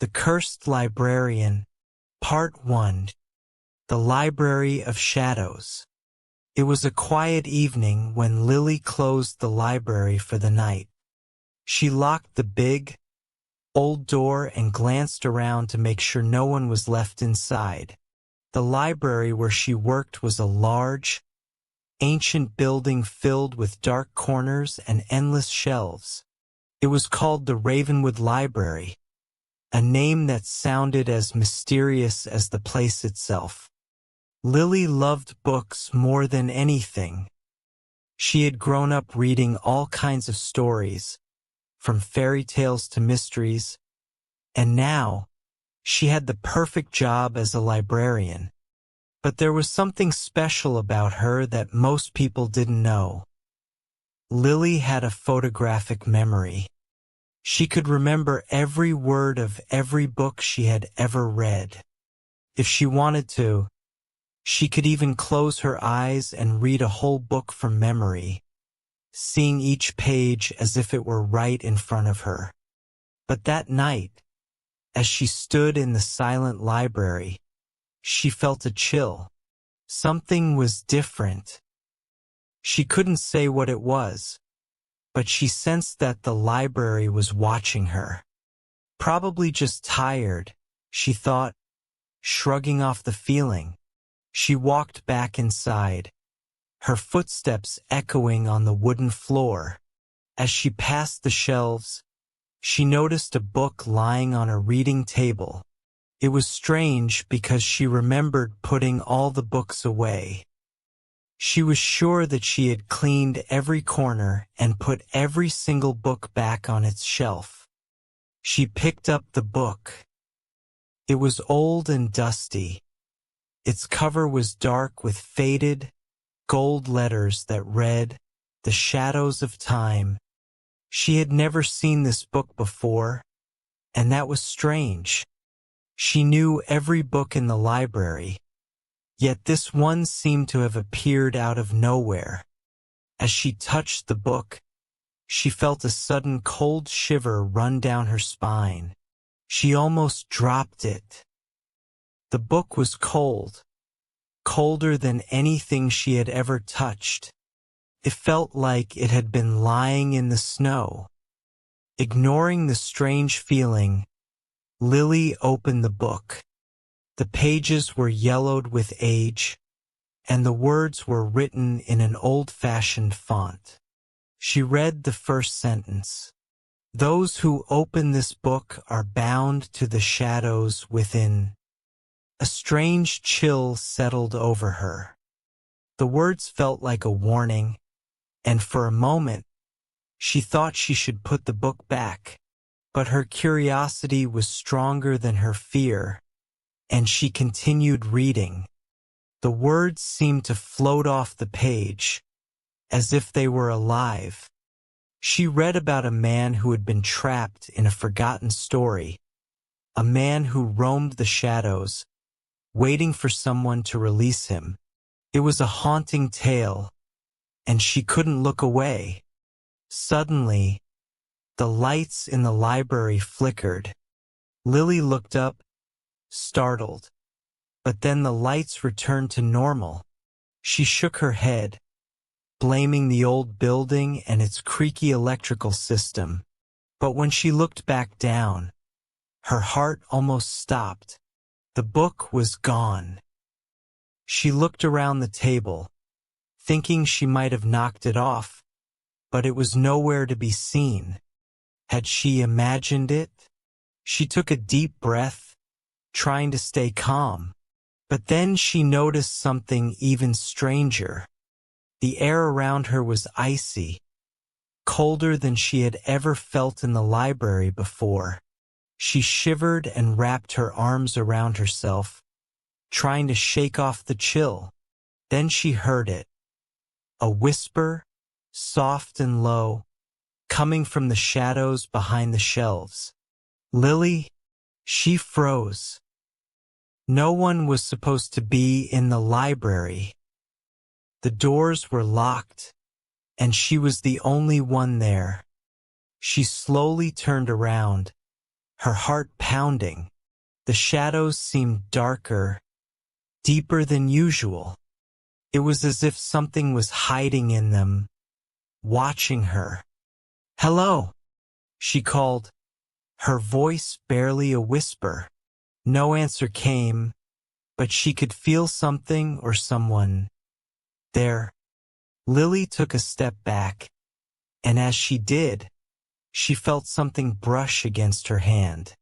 The Cursed Librarian, Part 1. The Library of Shadows. It was a quiet evening when Lily closed the library for the night. She locked the big, old door and glanced around to make sure no one was left inside. The library where she worked was a large, ancient building filled with dark corners and endless shelves. It was called the Ravenwood Library, a name that sounded as mysterious as the place itself. Lily loved books more than anything. She had grown up reading all kinds of stories, from fairy tales to mysteries, and now she had the perfect job as a librarian. But there was something special about her that most people didn't know. Lily had a photographic memory. She could remember every word of every book she had ever read. If she wanted to, she could even close her eyes and read a whole book from memory, seeing each page as if it were right in front of her. But that night, as she stood in the silent library, she felt a chill. Something was different. She couldn't say what it was, but she sensed that the library was watching her. Probably just tired, she thought, shrugging off the feeling. She walked back inside, her footsteps echoing on the wooden floor. As she passed the shelves, she noticed a book lying on a reading table. It was strange because she remembered putting all the books away. She was sure that she had cleaned every corner and put every single book back on its shelf. She picked up the book. It was old and dusty. Its cover was dark with faded, gold letters that read, "The Shadows of Time." She had never seen this book before, and that was strange. She knew every book in the library, yet this one seemed to have appeared out of nowhere. As she touched the book, she felt a sudden cold shiver run down her spine. She almost dropped it. The book was cold, colder than anything she had ever touched. It felt like it had been lying in the snow. Ignoring the strange feeling, Lily opened the book. The pages were yellowed with age, and the words were written in an old-fashioned font. She read the first sentence. "Those who open this book are bound to the shadows within." A strange chill settled over her. The words felt like a warning, and for a moment, she thought she should put the book back. But her curiosity was stronger than her fear, and she continued reading. The words seemed to float off the page, as if they were alive. She read about a man who had been trapped in a forgotten story, a man who roamed the shadows, waiting for someone to release him. It was a haunting tale, and she couldn't look away. Suddenly, the lights in the library flickered. Lily looked up, startled, but then the lights returned to normal. She shook her head, blaming the old building and its creaky electrical system. But when she looked back down, her heart almost stopped. The book was gone. She looked around the table, thinking she might have knocked it off, but it was nowhere to be seen. Had she imagined it? She took a deep breath, trying to stay calm. But then she noticed something even stranger. The air around her was icy, colder than she had ever felt in the library before. She shivered and wrapped her arms around herself, trying to shake off the chill. Then she heard it. A whisper, soft and low, coming from the shadows behind the shelves. "Lily?" She froze. No one was supposed to be in the library. The doors were locked, and she was the only one there. She slowly turned around, her heart pounding. The shadows seemed darker, deeper than usual. It was as if something was hiding in them, watching her. "Hello," she called, her voice barely a whisper. No answer came, but she could feel something or someone there. Lily took a step back, and as she did, she felt something brush against her hand.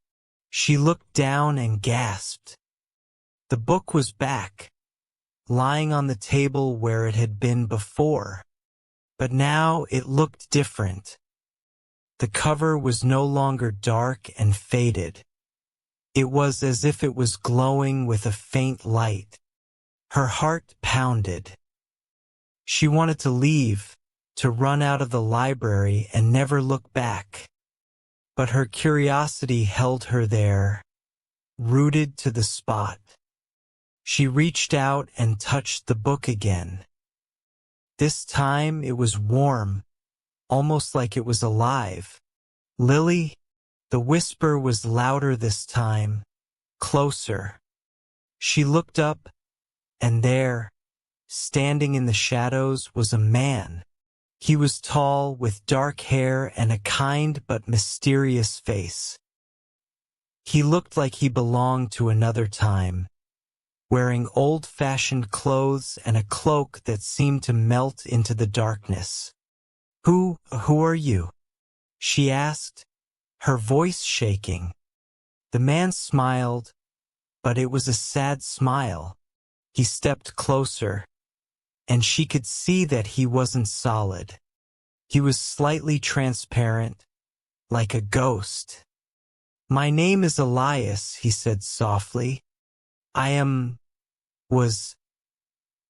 She looked down and gasped. The book was back, lying on the table where it had been before, but now it looked different. The cover was no longer dark and faded. It was as if it was glowing with a faint light. Her heart pounded. She wanted to leave, to run out of the library and never look back. But her curiosity held her there, rooted to the spot. She reached out and touched the book again. This time it was warm, almost like it was alive. "Lily," the whisper was louder this time, closer. She looked up, and there, standing in the shadows, was a man. He was tall, with dark hair and a kind but mysterious face. He looked like he belonged to another time, wearing old-fashioned clothes and a cloak that seemed to melt into the darkness. Who are you?" she asked, her voice shaking. The man smiled, but it was a sad smile. He stepped closer, and she could see that he wasn't solid. He was slightly transparent, like a ghost. "My name is Elias," he said softly. "I was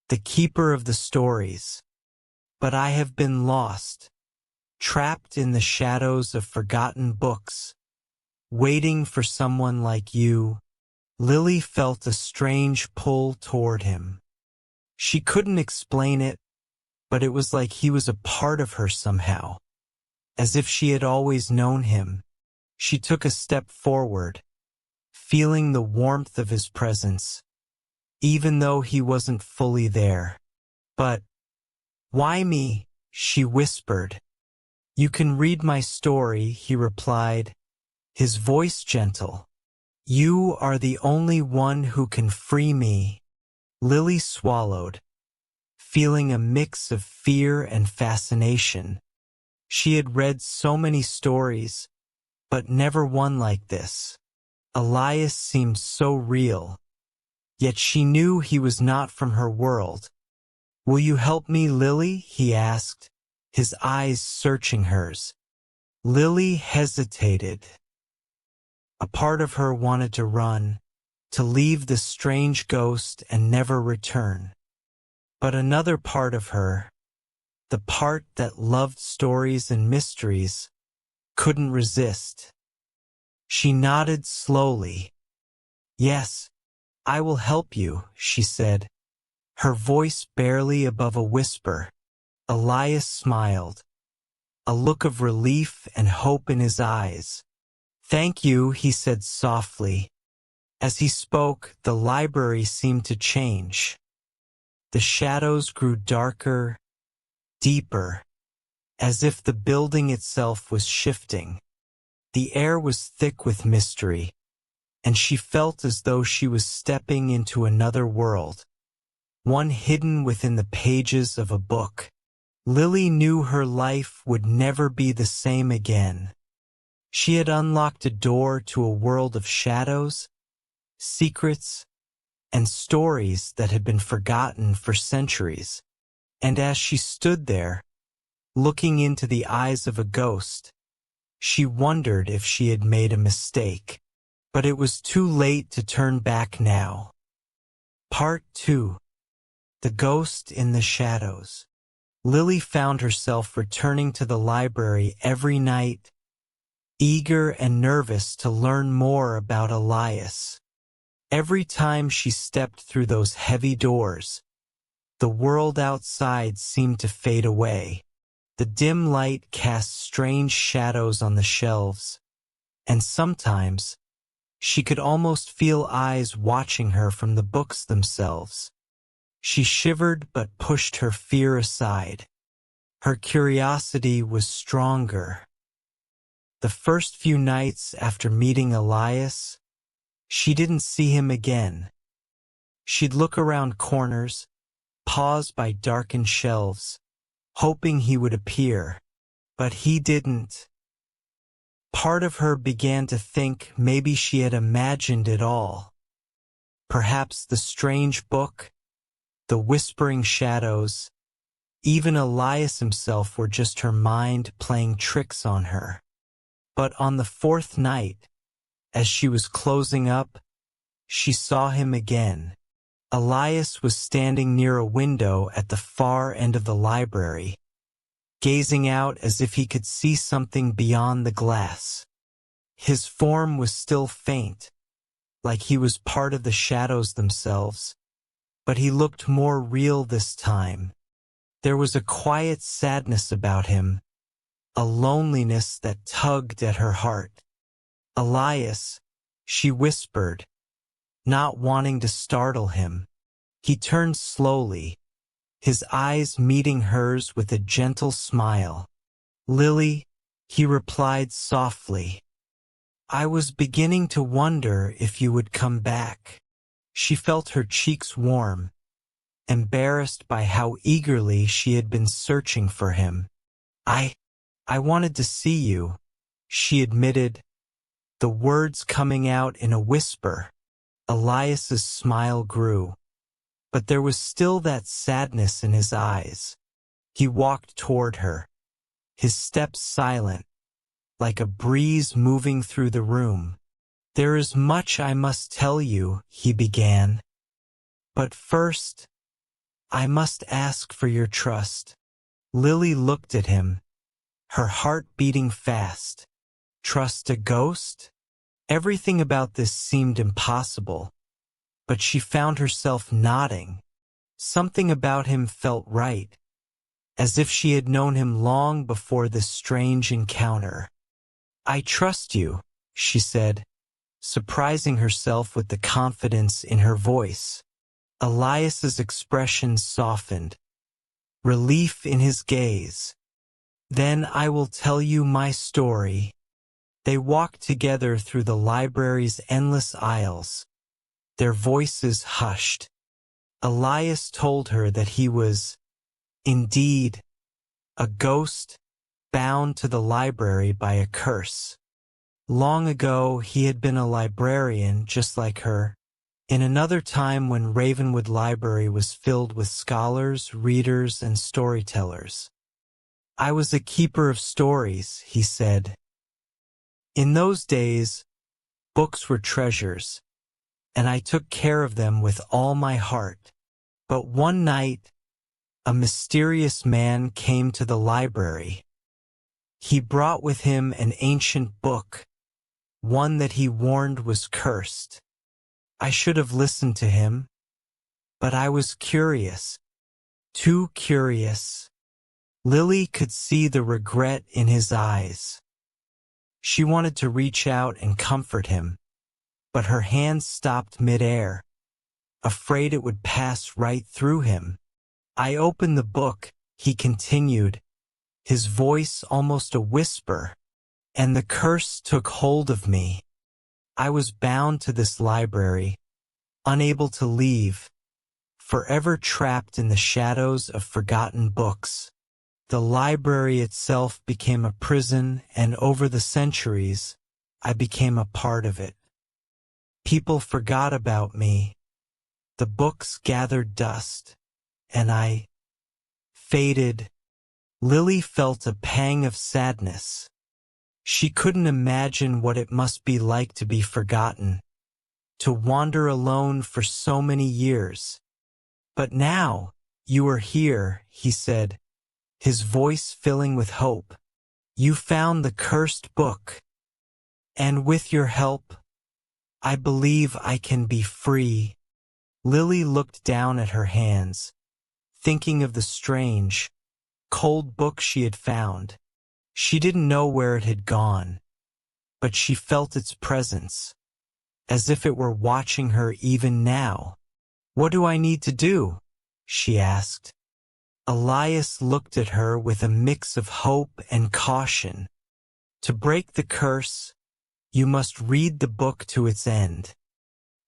the keeper of the stories, but I have been lost, trapped in the shadows of forgotten books, waiting for someone like you." Lily felt a strange pull toward him. She couldn't explain it, but it was like he was a part of her somehow, as if she had always known him. She took a step forward, feeling the warmth of his presence, even though he wasn't fully there. "But why me?" she whispered. "You can read my story," he replied, his voice gentle. "You are the only one who can free me." Lily swallowed, feeling a mix of fear and fascination. She had read so many stories, but never one like this. Elias seemed so real, yet she knew he was not from her world. "Will you help me, Lily?" he asked, his eyes searching hers. Lily hesitated. A part of her wanted to run, to leave the strange ghost and never return. But another part of her, the part that loved stories and mysteries, couldn't resist. She nodded slowly. "Yes, I will help you," she said, her voice barely above a whisper. Elias smiled, a look of relief and hope in his eyes. "Thank you," he said softly. As he spoke, the library seemed to change. The shadows grew darker, deeper, as if the building itself was shifting. The air was thick with mystery, and she felt as though she was stepping into another world, one hidden within the pages of a book. Lily knew her life would never be the same again. She had unlocked a door to a world of shadows, secrets, and stories that had been forgotten for centuries. And as she stood there, looking into the eyes of a ghost, she wondered if she had made a mistake. But it was too late to turn back now. Part 2. The Ghost in the Shadows. Lily found herself returning to the library every night, eager and nervous to learn more about Elias. Every time she stepped through those heavy doors, the world outside seemed to fade away. The dim light cast strange shadows on the shelves, and sometimes she could almost feel eyes watching her from the books themselves. She shivered but pushed her fear aside. Her curiosity was stronger. The first few nights after meeting Elias, she didn't see him again. She'd look around corners, pause by darkened shelves, hoping he would appear, but he didn't. Part of her began to think maybe she had imagined it all. Perhaps the strange book, the whispering shadows, even Elias himself were just her mind playing tricks on her. But on the fourth night, as she was closing up, she saw him again. Elias was standing near a window at the far end of the library, gazing out as if he could see something beyond the glass. His form was still faint, like he was part of the shadows themselves, but he looked more real this time. There was a quiet sadness about him, a loneliness that tugged at her heart. "Elias," she whispered, not wanting to startle him. He turned slowly, his eyes meeting hers with a gentle smile. "Lily," he replied softly, "I was beginning to wonder if you would come back." She felt her cheeks warm, embarrassed by how eagerly she had been searching for him. I wanted to see you," she admitted, the words coming out in a whisper. Elias's smile grew, but there was still that sadness in his eyes. He walked toward her, his steps silent, like a breeze moving through the room. "There is much I must tell you," he began. "But first, I must ask for your trust." Lily looked at him, her heart beating fast. Trust a ghost? Everything about this seemed impossible, but she found herself nodding. Something about him felt right, as if she had known him long before this strange encounter. "I trust you," she said, surprising herself with the confidence in her voice. Elias's expression softened, relief in his gaze. "Then I will tell you my story." They walked together through the library's endless aisles, their voices hushed. Elias told her that he was, indeed, a ghost bound to the library by a curse. Long ago he had been a librarian just like her, in another time when Ravenwood Library was filled with scholars, readers, and storytellers. "I was a keeper of stories," he said. "In those days, books were treasures, and I took care of them with all my heart. But one night, a mysterious man came to the library. He brought with him an ancient book, one that he warned was cursed. I should have listened to him, but I was curious, too curious." Lily could see the regret in his eyes. She wanted to reach out and comfort him, but her hands stopped mid-air, afraid it would pass right through him. "I opened the book," he continued, his voice almost a whisper, "and the curse took hold of me. I was bound to this library, unable to leave, forever trapped in the shadows of forgotten books. The library itself became a prison, and over the centuries, I became a part of it. People forgot about me. The books gathered dust, and I faded." Lily felt a pang of sadness. She couldn't imagine what it must be like to be forgotten, to wander alone for so many years. "But now, you are here," he said, his voice filling with hope. "You found the cursed book, and with your help, I believe I can be free." Lily looked down at her hands, thinking of the strange, cold book she had found. She didn't know where it had gone, but she felt its presence, as if it were watching her even now. "What do I need to do?" she asked. Elias looked at her with a mix of hope and caution. "To break the curse, you must read the book to its end.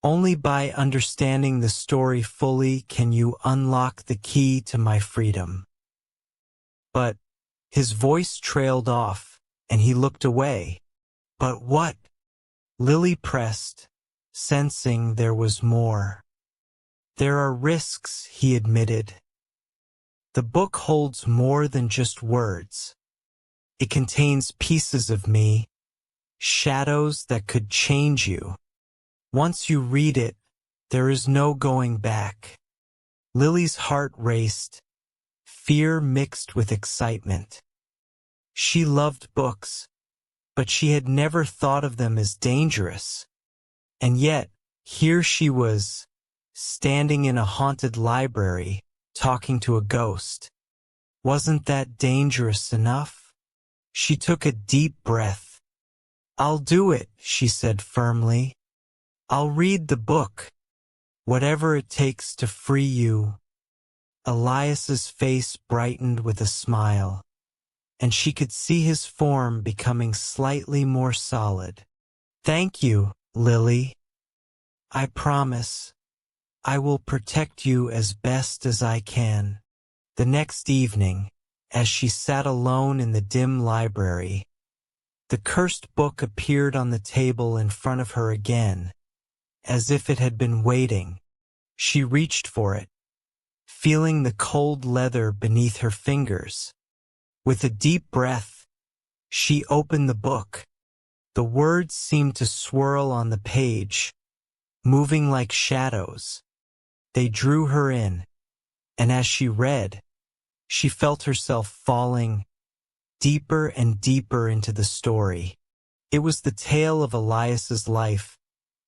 Only by understanding the story fully can you unlock the key to my freedom." But his voice trailed off, and he looked away. "But what?" Lily pressed, sensing there was more. "There are risks," he admitted. "The book holds more than just words. It contains pieces of me, shadows that could change you. Once you read it, there is no going back." Lily's heart raced, fear mixed with excitement. She loved books, but she had never thought of them as dangerous. And yet, here she was, standing in a haunted library, talking to a ghost. Wasn't that dangerous enough? She took a deep breath. "I'll do it," she said firmly. "I'll read the book, whatever it takes to free you." Elias's face brightened with a smile, and she could see his form becoming slightly more solid. "Thank you, Lily. I promise I will protect you as best as I can." The next evening, as she sat alone in the dim library, the cursed book appeared on the table in front of her again, as if it had been waiting. She reached for it, feeling the cold leather beneath her fingers. With a deep breath, she opened the book. The words seemed to swirl on the page, moving like shadows. They drew her in, and as she read, she felt herself falling deeper and deeper into the story. It was the tale of Elias's life,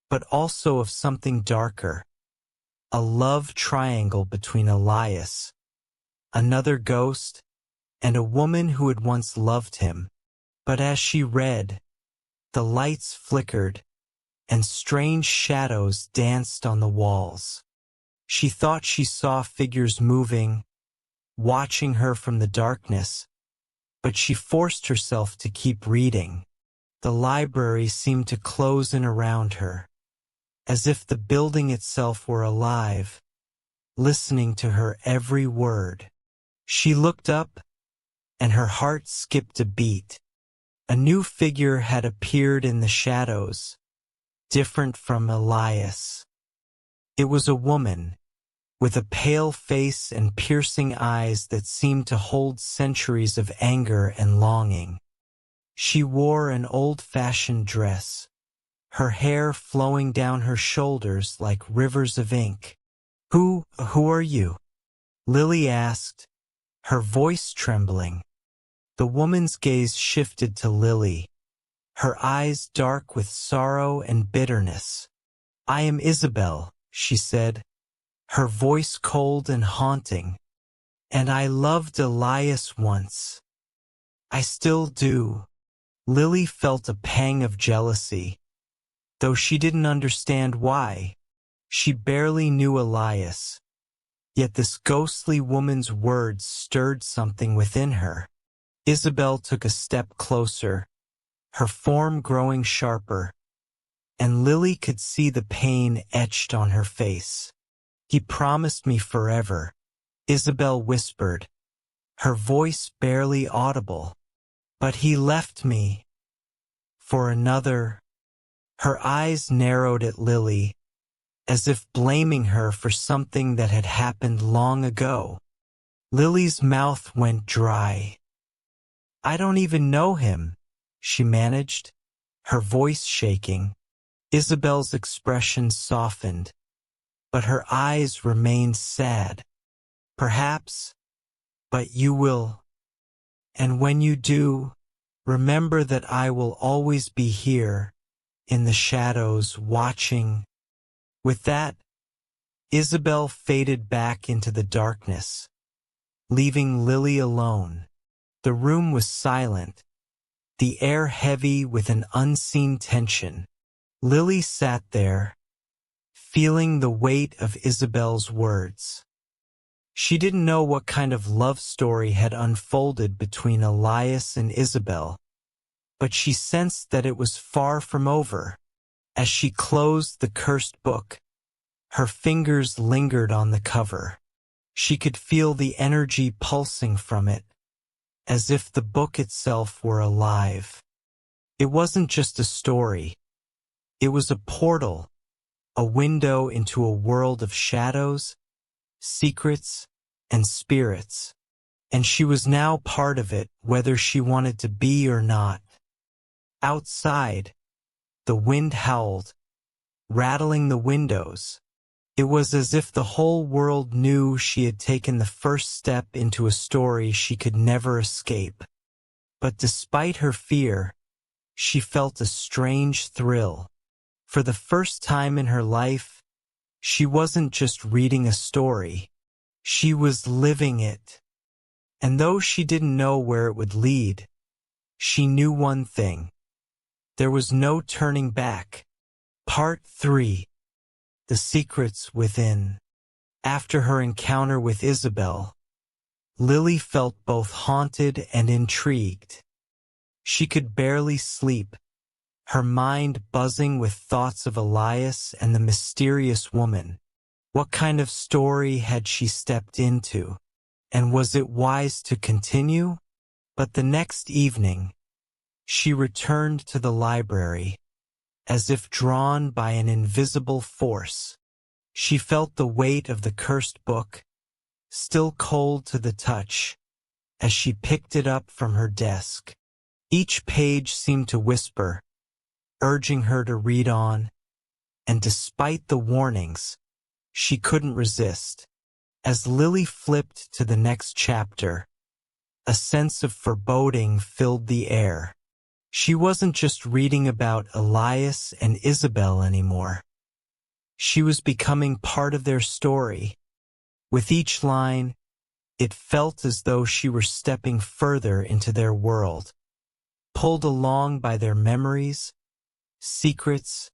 but also of something darker. A love triangle between Elias, another ghost, and a woman who had once loved him. But as she read, the lights flickered, and strange shadows danced on the walls. She thought she saw figures moving, watching her from the darkness, but she forced herself to keep reading. The library seemed to close in around her, as if the building itself were alive, listening to her every word. She looked up, and her heart skipped a beat. A new figure had appeared in the shadows, different from Elias. It was a woman, with a pale face and piercing eyes that seemed to hold centuries of anger and longing. She wore an old-fashioned dress, her hair flowing down her shoulders like rivers of ink. Who are you?" Lily asked, her voice trembling. The woman's gaze shifted to Lily, her eyes dark with sorrow and bitterness. "I am Isabel," she said, her voice cold and haunting. "And I loved Elias once. I still do." Lily felt a pang of jealousy, though she didn't understand why. She barely knew Elias, yet this ghostly woman's words stirred something within her. Isabel took a step closer, her form growing sharper, and Lily could see the pain etched on her face. "He promised me forever," Isabel whispered, her voice barely audible. "But he left me for another." Her eyes narrowed at Lily, as if blaming her for something that had happened long ago. Lily's mouth went dry. "I don't even know him," she managed, her voice shaking. Isabel's expression softened, but her eyes remained sad. "Perhaps, but you will. And when you do, remember that I will always be here, in the shadows, watching." With that, Isabel faded back into the darkness, leaving Lily alone. The room was silent, the air heavy with an unseen tension. Lily sat there, feeling the weight of Isabel's words. She didn't know what kind of love story had unfolded between Elias and Isabel, but she sensed that it was far from over. As she closed the cursed book, her fingers lingered on the cover. She could feel the energy pulsing from it, as if the book itself were alive. It wasn't just a story. It was a portal, a window into a world of shadows, secrets, and spirits. And she was now part of it, whether she wanted to be or not. Outside, the wind howled, rattling the windows. It was as if the whole world knew she had taken the first step into a story she could never escape. But despite her fear, she felt a strange thrill. For the first time in her life, she wasn't just reading a story. She was living it. And though she didn't know where it would lead, she knew one thing. There was no turning back. Part 3. The Secrets Within. After her encounter with Isabel, Lily felt both haunted and intrigued. She could barely sleep, her mind buzzing with thoughts of Elias and the mysterious woman. What kind of story had she stepped into? And was it wise to continue? But the next evening, she returned to the library, as if drawn by an invisible force. She felt the weight of the cursed book, still cold to the touch, as she picked it up from her desk. Each page seemed to whisper, urging her to read on, and despite the warnings, she couldn't resist. As Lily flipped to the next chapter, a sense of foreboding filled the air. She wasn't just reading about Elias and Isabel anymore. She was becoming part of their story. With each line, it felt as though she were stepping further into their world, pulled along by their memories, secrets,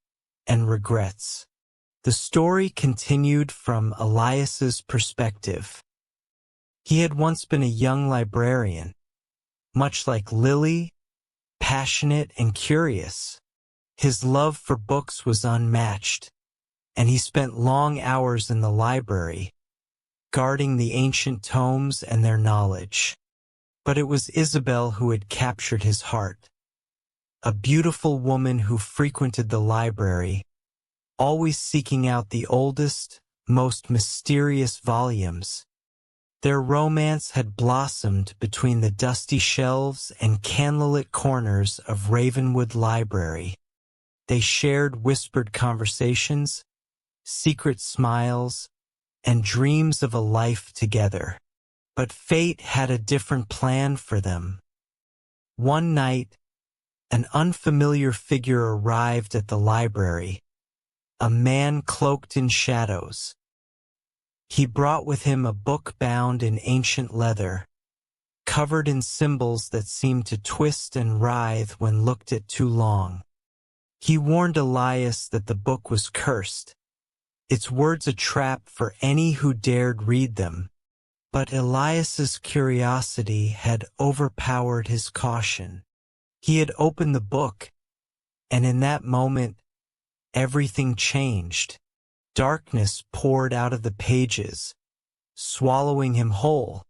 and regrets. The story continued from Elias's perspective. He had once been a young librarian, much like Lily, passionate and curious. His love for books was unmatched, and he spent long hours in the library, guarding the ancient tomes and their knowledge. But it was Isabel who had captured his heart. A beautiful woman who frequented the library, always seeking out the oldest, most mysterious volumes. Their romance had blossomed between the dusty shelves and candlelit corners of Ravenwood Library. They shared whispered conversations, secret smiles, and dreams of a life together. But fate had a different plan for them. One night, an unfamiliar figure arrived at the library, a man cloaked in shadows. He brought with him a book bound in ancient leather, covered in symbols that seemed to twist and writhe when looked at too long. He warned Elias that the book was cursed, its words a trap for any who dared read them. But Elias's curiosity had overpowered his caution. He had opened the book, and in that moment, everything changed. Darkness poured out of the pages, swallowing him whole.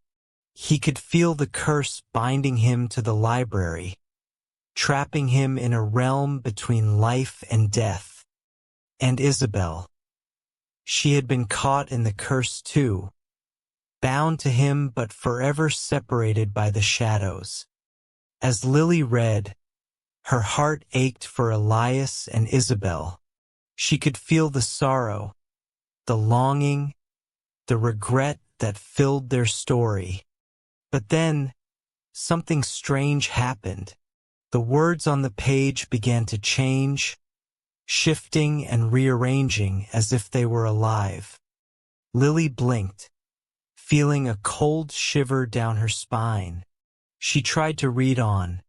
He could feel the curse binding him to the library, trapping him in a realm between life and death. And Isabel. She had been caught in the curse too, bound to him but forever separated by the shadows. As Lily read, her heart ached for Elias and Isabel. She could feel the sorrow, the longing, the regret that filled their story. But then, something strange happened. The words on the page began to change, shifting and rearranging as if they were alive. Lily blinked, feeling a cold shiver down her spine. She tried to read on,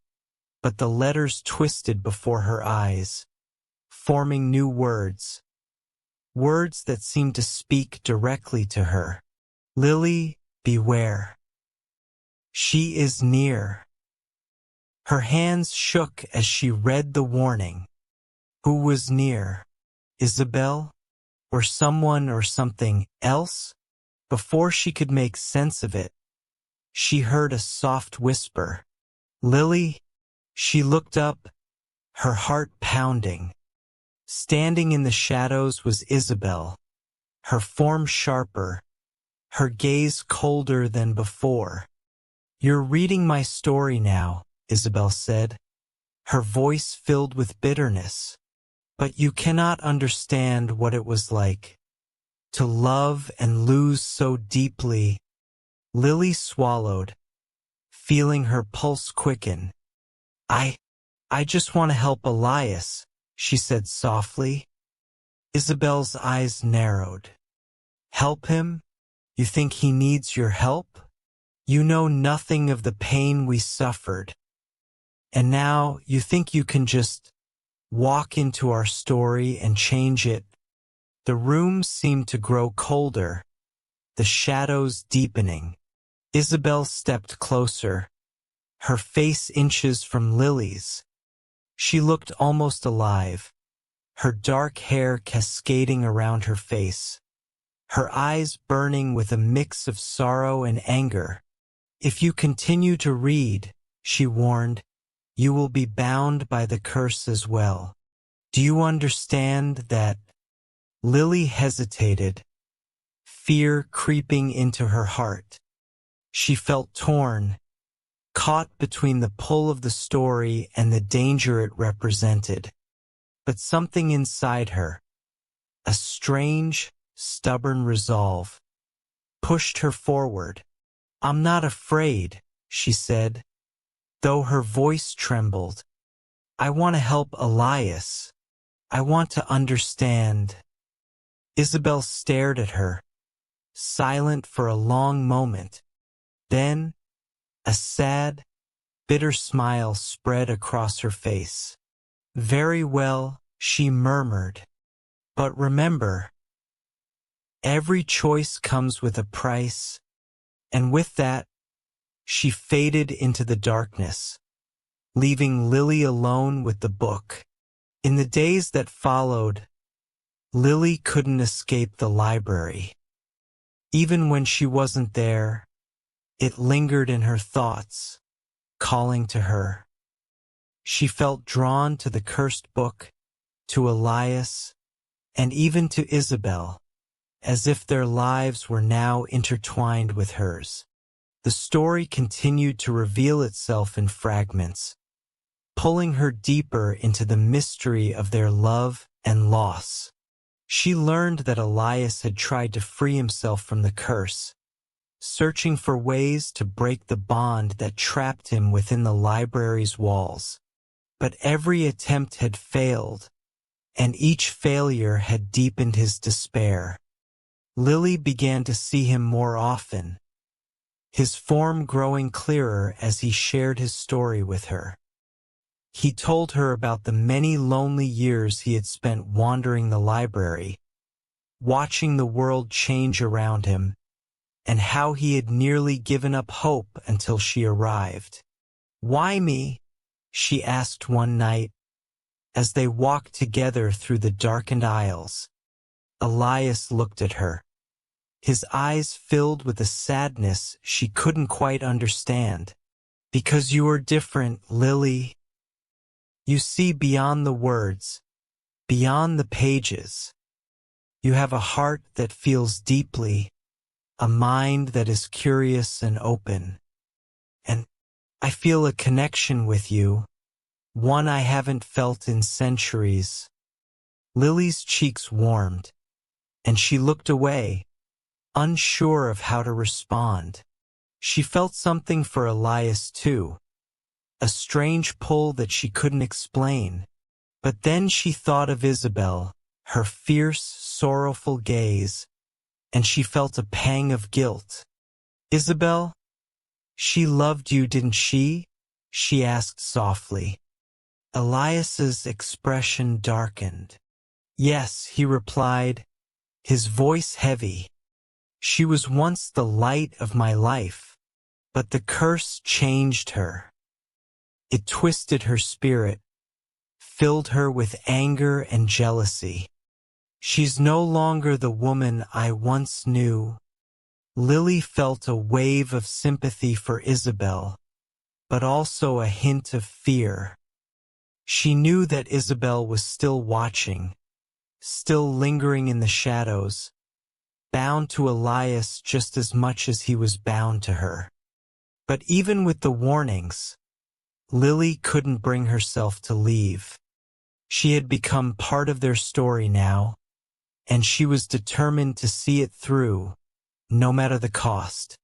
but the letters twisted before her eyes, forming new words. Words that seemed to speak directly to her. Lily, beware. She is near. Her hands shook as she read the warning. Who was near? Isabel? Or someone or something else? Before she could make sense of it, she heard a soft whisper. Lily? She looked up, her heart pounding. Standing in the shadows was Isabel, her form sharper, her gaze colder than before. You're reading my story now, Isabel said, her voice filled with bitterness. But you cannot understand what it was like to love and lose so deeply. Lily swallowed, feeling her pulse quicken. I just want to help Elias, she said softly. Isabel's eyes narrowed. Help him? You think he needs your help? You know nothing of the pain we suffered. And now you think you can just walk into our story and change it. The room seemed to grow colder, the shadows deepening. Isabel stepped closer, her face inches from Lily's. She looked almost alive, her dark hair cascading around her face, her eyes burning with a mix of sorrow and anger. If you continue to read, she warned, you will be bound by the curse as well. Do you understand that? Lily hesitated, fear creeping into her heart. She felt torn, caught between the pull of the story and the danger it represented. But something inside her, a strange, stubborn resolve, pushed her forward. I'm not afraid, she said, though her voice trembled. I want to help Elias. I want to understand. Isabel stared at her, silent for a long moment. Then, a sad, bitter smile spread across her face. Very well, she murmured. But remember, every choice comes with a price. And with that, she faded into the darkness, leaving Lily alone with the book. In the days that followed, Lily couldn't escape the library. Even when she wasn't there, it lingered in her thoughts, calling to her. She felt drawn to the cursed book, to Elias, and even to Isabel, as if their lives were now intertwined with hers. The story continued to reveal itself in fragments, pulling her deeper into the mystery of their love and loss. She learned that Elias had tried to free himself from the curse, searching for ways to break the bond that trapped him within the library's walls. But every attempt had failed, and each failure had deepened his despair. Lily began to see him more often, his form growing clearer as he shared his story with her. He told her about the many lonely years he had spent wandering the library, watching the world change around him, and how he had nearly given up hope until she arrived. "Why me?" she asked one night, as they walked together through the darkened aisles. Elias looked at her, his eyes filled with a sadness she couldn't quite understand. "Because you are different, Lily. You see beyond the words, beyond the pages. You have a heart that feels deeply, a mind that is curious and open. And I feel a connection with you, one I haven't felt in centuries." Lily's cheeks warmed, and she looked away, unsure of how to respond. She felt something for Elias too, a strange pull that she couldn't explain. But then she thought of Isabel, her fierce, sorrowful gaze, and she felt a pang of guilt. "Isabel? She loved you, didn't she?" she asked softly. Elias's expression darkened. Yes, he replied, his voice heavy. She was once the light of my life, but the curse changed her. It twisted her spirit, filled her with anger and jealousy. She's no longer the woman I once knew. Lily felt a wave of sympathy for Isabel, but also a hint of fear. She knew that Isabel was still watching, still lingering in the shadows, bound to Elias just as much as he was bound to her. But even with the warnings, Lily couldn't bring herself to leave. She had become part of their story now, and she was determined to see it through, no matter the cost.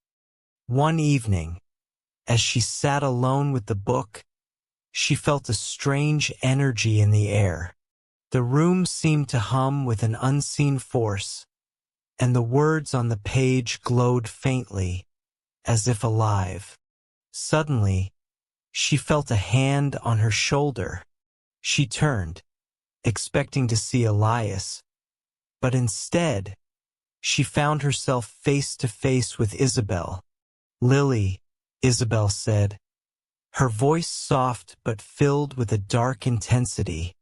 One evening, as she sat alone with the book, she felt a strange energy in the air. The room seemed to hum with an unseen force, and the words on the page glowed faintly, as if alive. Suddenly, she felt a hand on her shoulder. She turned, expecting to see Elias, but instead, she found herself face to face with Isabel. Lily, Isabel said, her voice soft but filled with a dark intensity.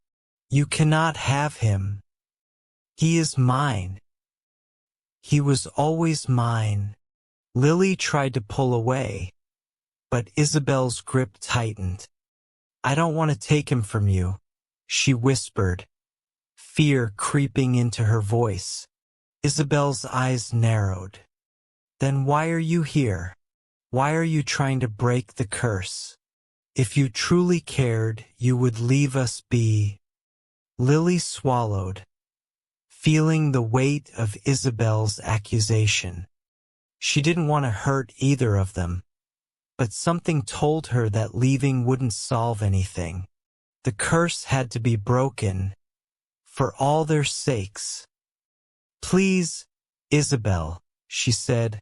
You cannot have him. He is mine. He was always mine. Lily tried to pull away, but Isabel's grip tightened. I don't want to take him from you, she whispered, fear creeping into her voice. Isabel's eyes narrowed. Then why are you here? Why are you trying to break the curse? If you truly cared, you would leave us be. Lily swallowed, feeling the weight of Isabel's accusation. She didn't want to hurt either of them, but something told her that leaving wouldn't solve anything. The curse had to be broken, for all their sakes. Please, Isabel, she said,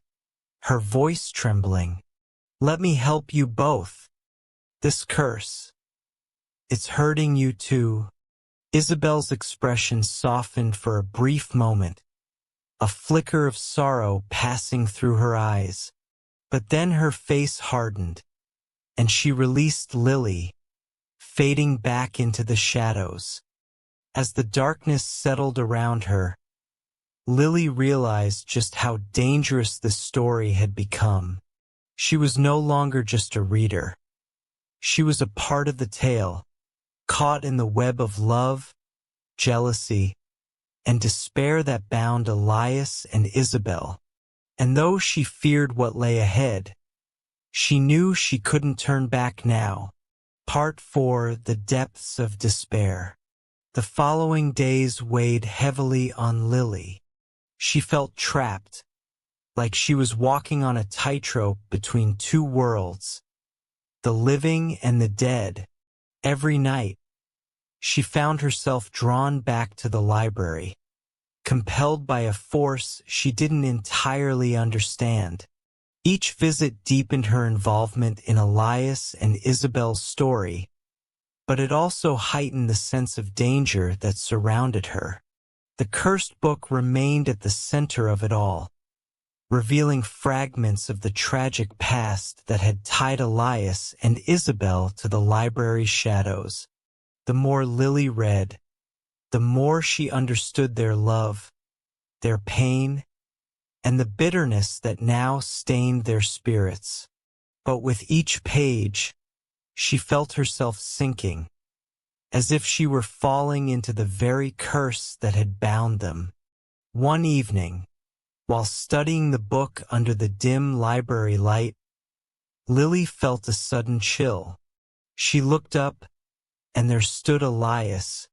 her voice trembling. Let me help you both. This curse, it's hurting you too. Isabel's expression softened for a brief moment, a flicker of sorrow passing through her eyes. But then her face hardened, and she released Lily, fading back into the shadows. As the darkness settled around her, Lily realized just how dangerous the story had become. She was no longer just a reader. She was a part of the tale, caught in the web of love, jealousy, and despair that bound Elias and Isabel. And though she feared what lay ahead, she knew she couldn't turn back now. Part 4: The Depths of Despair. The following days weighed heavily on Lily. She felt trapped, like she was walking on a tightrope between two worlds, the living and the dead. Every night, she found herself drawn back to the library, compelled by a force she didn't entirely understand. Each visit deepened her involvement in Elias and Isabel's story, but it also heightened the sense of danger that surrounded her. The cursed book remained at the center of it all, revealing fragments of the tragic past that had tied Elias and Isabel to the library's shadows. The more Lily read, the more she understood their love, their pain, and the bitterness that now stained their spirits. But with each page, she felt herself sinking, as if she were falling into the very curse that had bound them. One evening, while studying the book under the dim library light, Lily felt a sudden chill. She looked up, and there stood Elias,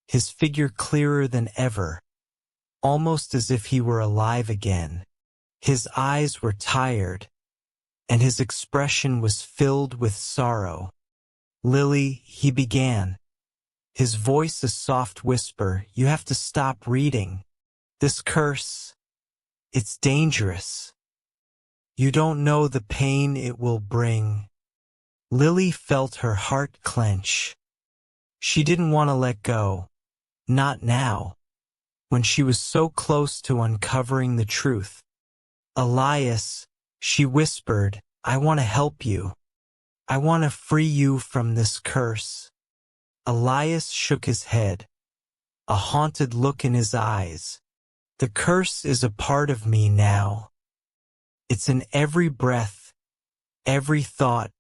his figure clearer than ever, almost as if he were alive again. His eyes were tired, and his expression was filled with sorrow. Lily, he began, his voice a soft whisper, you have to stop reading. This curse, it's dangerous. You don't know the pain it will bring. Lily felt her heart clench. She didn't want to let go. Not now, when she was so close to uncovering the truth. Elias, she whispered, I want to help you. I want to free you from this curse. Elias shook his head, a haunted look in his eyes. The curse is a part of me now. It's in every breath, every thought,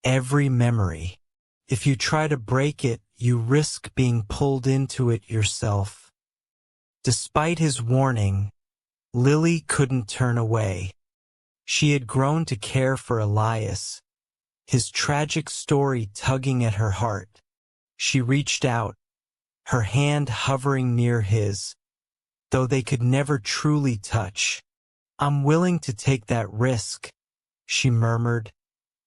every memory. If you try to break it, you risk being pulled into it yourself. Despite his warning, Lily couldn't turn away. She had grown to care for Elias, his tragic story tugging at her heart. She reached out, her hand hovering near his, though they could never truly touch. I'm willing to take that risk, she murmured,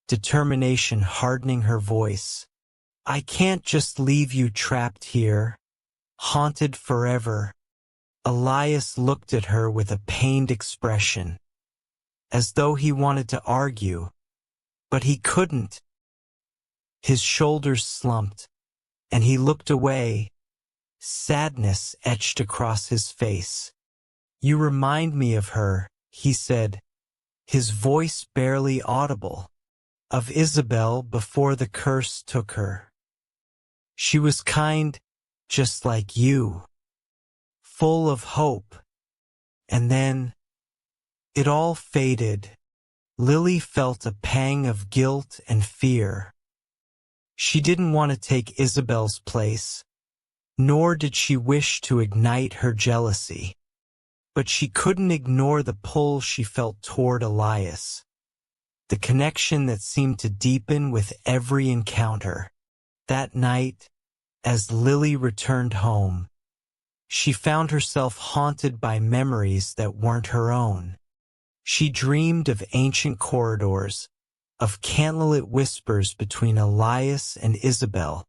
determination hardening her voice. I can't just leave you trapped here, haunted forever. Elias looked at her with a pained expression, as though he wanted to argue, but he couldn't. His shoulders slumped, and he looked away, sadness etched across his face. You remind me of her, he said, his voice barely audible, of Isabel before the curse took her. She was kind, just like you, full of hope. And then, it all faded. Lily felt a pang of guilt and fear. She didn't want to take Isabel's place, nor did she wish to ignite her jealousy. But she couldn't ignore the pull she felt toward Elias, the connection that seemed to deepen with every encounter. That night, as Lily returned home, she found herself haunted by memories that weren't her own. She dreamed of ancient corridors, of candlelit whispers between Elias and Isabel,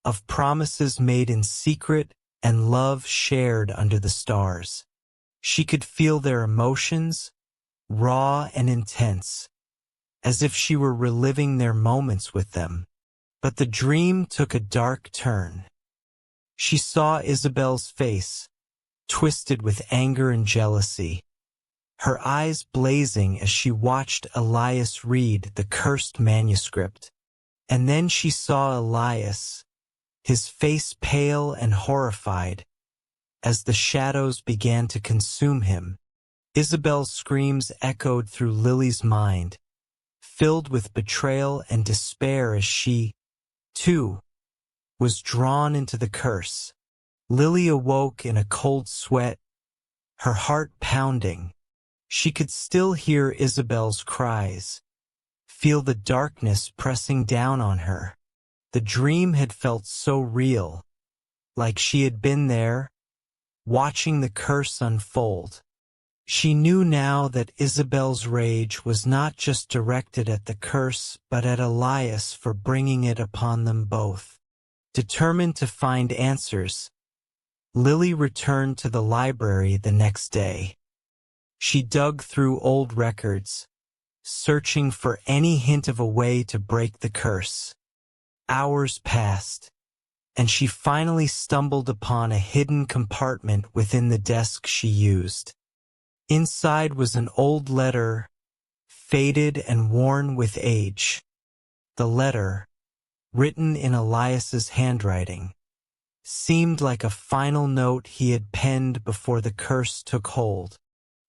of promises made in secret and love shared under the stars. She could feel their emotions, raw and intense, as if she were reliving their moments with them. But the dream took a dark turn. She saw Isabel's face, twisted with anger and jealousy, her eyes blazing as she watched Elias read the cursed manuscript. And then she saw Elias, his face pale and horrified, as the shadows began to consume him. Isabel's screams echoed through Lily's mind, filled with betrayal and despair as she, too, was drawn into the curse. Lily awoke in a cold sweat, her heart pounding. She could still hear Isabel's cries, feel the darkness pressing down on her. The dream had felt so real, like she had been there, watching the curse unfold. She knew now that Isabel's rage was not just directed at the curse but at Elias for bringing it upon them both. Determined to find answers, Lily returned to the library the next day. She dug through old records, searching for any hint of a way to break the curse. Hours passed, and she finally stumbled upon a hidden compartment within the desk she used. Inside was an old letter, faded and worn with age. The letter, written in Elias's handwriting, seemed like a final note he had penned before the curse took hold.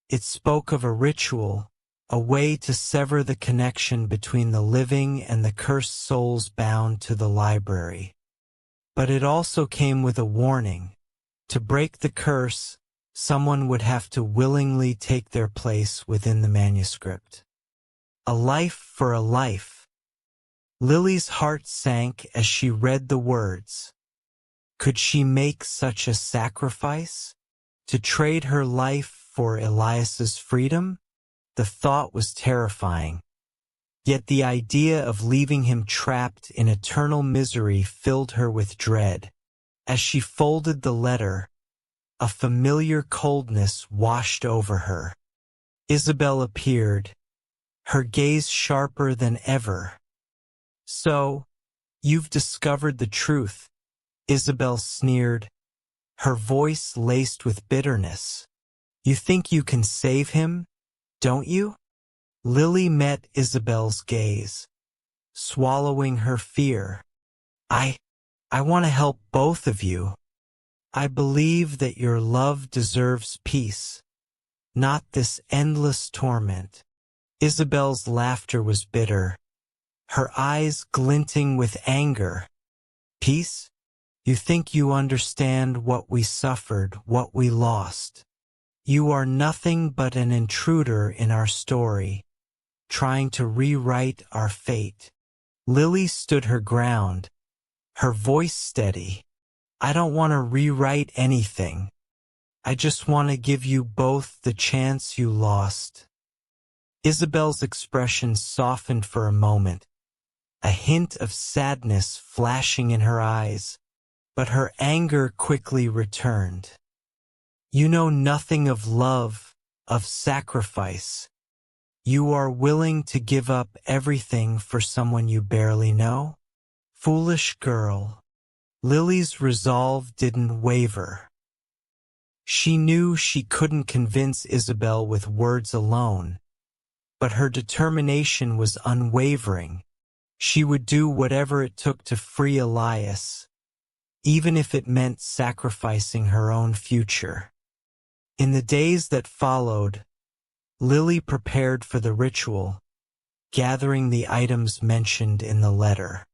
It spoke of a ritual, a way to sever the connection between the living and the cursed souls bound to the library. But it also came with a warning. To break the curse, someone would have to willingly take their place within the manuscript. A life for a life. Lily's heart sank as she read the words. Could she make such a sacrifice? To trade her life for Elias's freedom? The thought was terrifying. Yet the idea of leaving him trapped in eternal misery filled her with dread. As she folded the letter, a familiar coldness washed over her. Isabel appeared, her gaze sharper than ever. So, you've discovered the truth, Isabel sneered, her voice laced with bitterness. You think you can save him, don't you? Lily met Isabel's gaze, swallowing her fear. I want to help both of you. I believe that your love deserves peace, not this endless torment. Isabel's laughter was bitter, her eyes glinting with anger. Peace? You think you understand what we suffered, what we lost. You are nothing but an intruder in our story, trying to rewrite our fate. Lily stood her ground, her voice steady. I don't want to rewrite anything. I just want to give you both the chance you lost. Isabel's expression softened for a moment, a hint of sadness flashing in her eyes, but her anger quickly returned. You know nothing of love, of sacrifice. You are willing to give up everything for someone you barely know? Foolish girl. Lily's resolve didn't waver. She knew she couldn't convince Isabel with words alone, but her determination was unwavering. She would do whatever it took to free Elias, even if it meant sacrificing her own future. In the days that followed, Lily prepared for the ritual, gathering the items mentioned in the letter.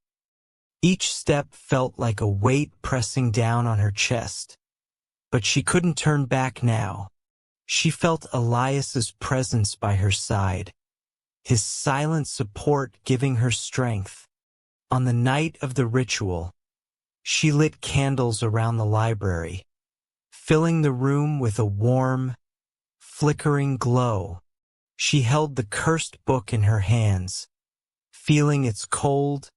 Each step felt like a weight pressing down on her chest, but she couldn't turn back now. She felt Elias's presence by her side, his silent support giving her strength. On the night of the ritual, she lit candles around the library, filling the room with a warm, flickering glow. She held the cursed book in her hands, feeling its cold,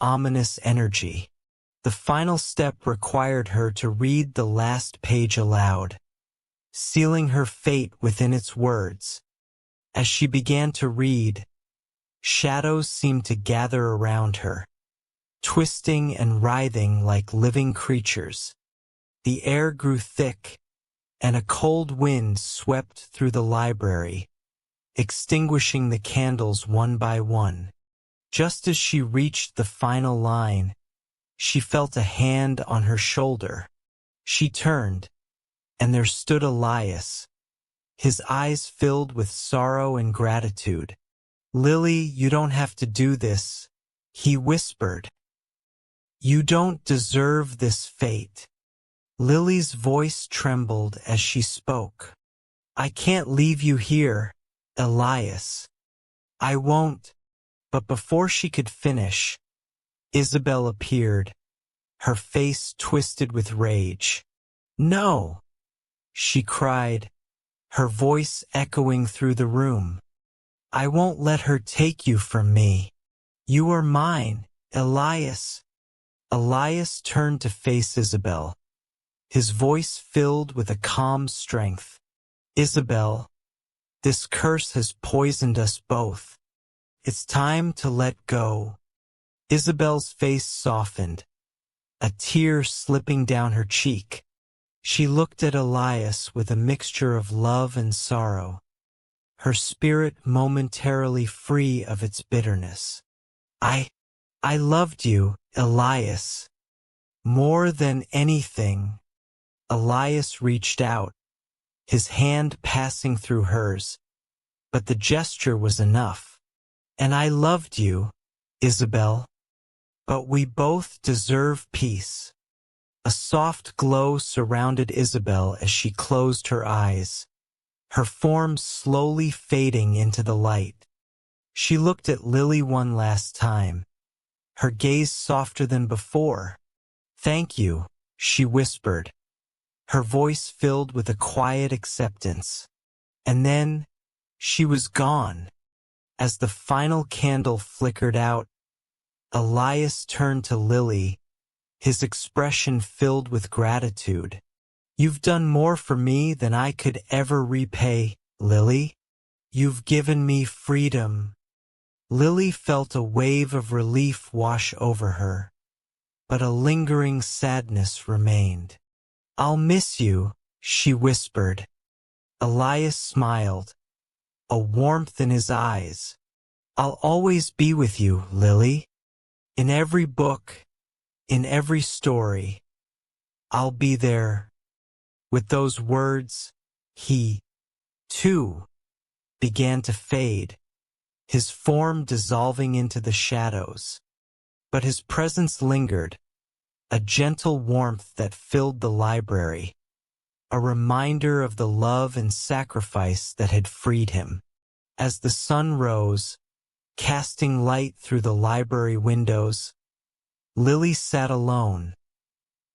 ominous energy. The final step required her to read the last page aloud, sealing her fate within its words. As she began to read, shadows seemed to gather around her, twisting and writhing like living creatures. The air grew thick, and a cold wind swept through the library, extinguishing the candles one by one. Just as she reached the final line, she felt a hand on her shoulder. She turned, and there stood Elias, his eyes filled with sorrow and gratitude. Lily, you don't have to do this, he whispered. You don't deserve this fate. Lily's voice trembled as she spoke. I can't leave you here, Elias. I won't. But before she could finish, Isabel appeared, her face twisted with rage. No! She cried, her voice echoing through the room. I won't let her take you from me. You are mine, Elias. Elias turned to face Isabel, his voice filled with a calm strength. Isabel, this curse has poisoned us both. It's time to let go. Isabel's face softened, a tear slipping down her cheek. She looked at Elias with a mixture of love and sorrow, her spirit momentarily free of its bitterness. I loved you, Elias. More than anything. Elias reached out, his hand passing through hers, but the gesture was enough. And I loved you, Isabel. But we both deserve peace. A soft glow surrounded Isabel as she closed her eyes, her form slowly fading into the light. She looked at Lily one last time, her gaze softer than before. Thank you, she whispered, her voice filled with a quiet acceptance. And then, she was gone. As the final candle flickered out, Elias turned to Lily, his expression filled with gratitude. You've done more for me than I could ever repay, Lily. You've given me freedom, Lily felt a wave of relief wash over her, but a lingering sadness remained. "I'll miss you," she whispered. Elias smiled, a warmth in his eyes. "I'll always be with you, Lily. In every book, in every story, I'll be there." With those words, he, too, began to fade, his form dissolving into the shadows. But his presence lingered, a gentle warmth that filled the library, a reminder of the love and sacrifice that had freed him. As the sun rose, casting light through the library windows, Lily sat alone,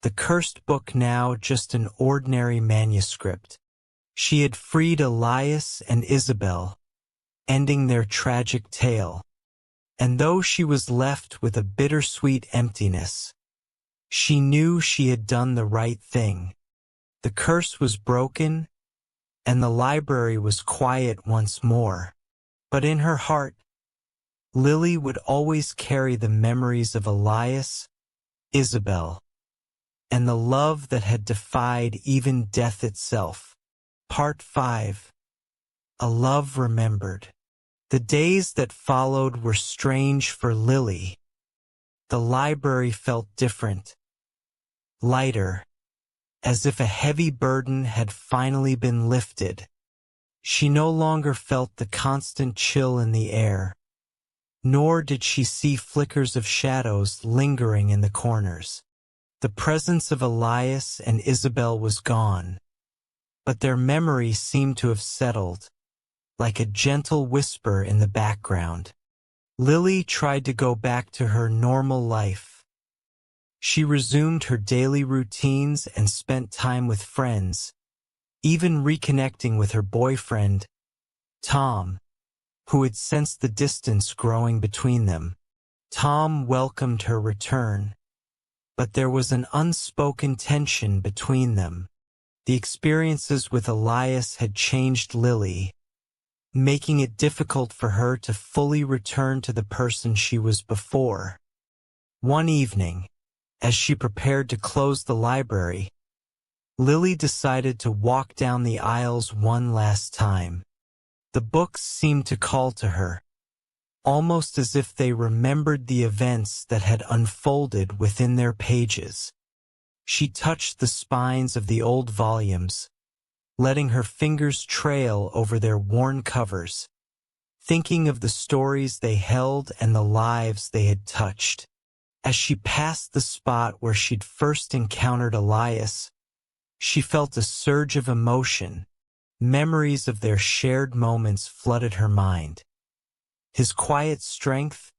the cursed book now just an ordinary manuscript. She had freed Elias and Isabel, ending their tragic tale. And though she was left with a bittersweet emptiness, she knew she had done the right thing. The curse was broken, and the library was quiet once more. But in her heart, Lily would always carry the memories of Elias, Isabel, and the love that had defied even death itself. Part 5. A Love Remembered. The days that followed were strange for Lily. The library felt different, lighter, as if a heavy burden had finally been lifted. She no longer felt the constant chill in the air, nor did she see flickers of shadows lingering in the corners. The presence of Elias and Isabel was gone, but their memory seemed to have settled, like a gentle whisper in the background. Lily tried to go back to her normal life. She resumed her daily routines and spent time with friends, even reconnecting with her boyfriend, Tom, who had sensed the distance growing between them. Tom welcomed her return, but there was an unspoken tension between them. The experiences with Elias had changed Lily, making it difficult for her to fully return to the person she was before. One evening, as she prepared to close the library, Lily decided to walk down the aisles one last time. The books seemed to call to her, almost as if they remembered the events that had unfolded within their pages. She touched the spines of the old volumes, letting her fingers trail over their worn covers, thinking of the stories they held and the lives they had touched. As she passed the spot where she'd first encountered Elias, she felt a surge of emotion. Memories of their shared moments flooded her mind. His quiet strength,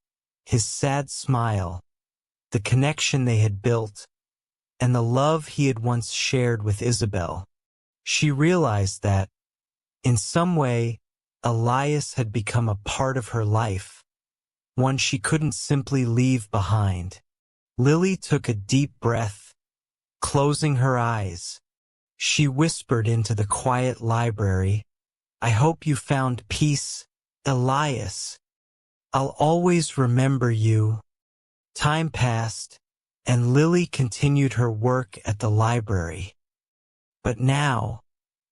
his sad smile, the connection they had built, and the love he had once shared with Isabel. She realized that, in some way, Elias had become a part of her life, one she couldn't simply leave behind. Lily took a deep breath, closing her eyes. She whispered into the quiet library, "I hope you found peace, Elias. I'll always remember you." Time passed, and Lily continued her work at the library. But now,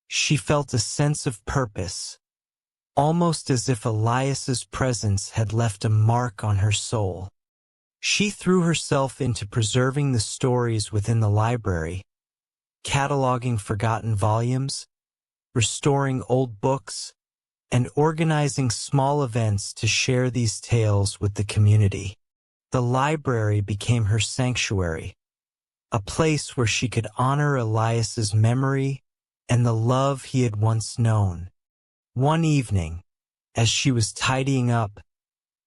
she felt a sense of purpose, almost as if Elias's presence had left a mark on her soul. She threw herself into preserving the stories within the library, cataloging forgotten volumes, restoring old books, and organizing small events to share these tales with the community. The library became her sanctuary, a place where she could honor Elias's memory and the love he had once known. One evening, as she was tidying up,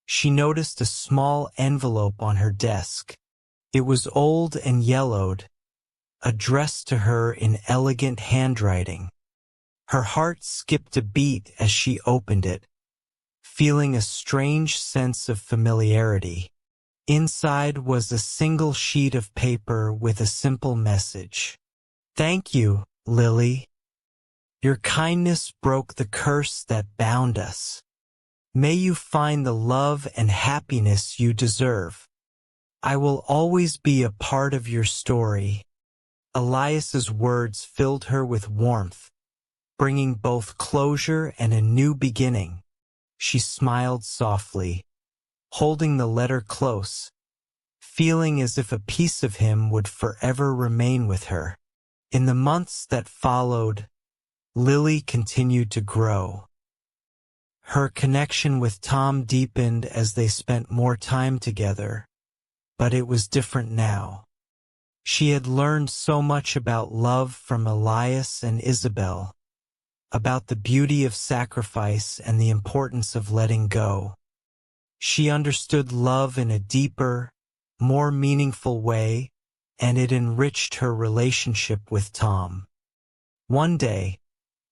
she noticed a small envelope on her desk. It was old and yellowed, addressed to her in elegant handwriting. Her heart skipped a beat as she opened it, feeling a strange sense of familiarity. Inside was a single sheet of paper with a simple message. "Thank you, Lily. Your kindness broke the curse that bound us." May you find the love and happiness you deserve. I will always be a part of your story." Elias's words filled her with warmth, bringing both closure and a new beginning. She smiled softly, holding the letter close, feeling as if a piece of him would forever remain with her. In the months that followed, Lily continued to grow. Her connection with Tom deepened as they spent more time together, but it was different now. She had learned so much about love from Elias and Isabel, about the beauty of sacrifice and the importance of letting go. She understood love in a deeper, more meaningful way, and it enriched her relationship with Tom. One day,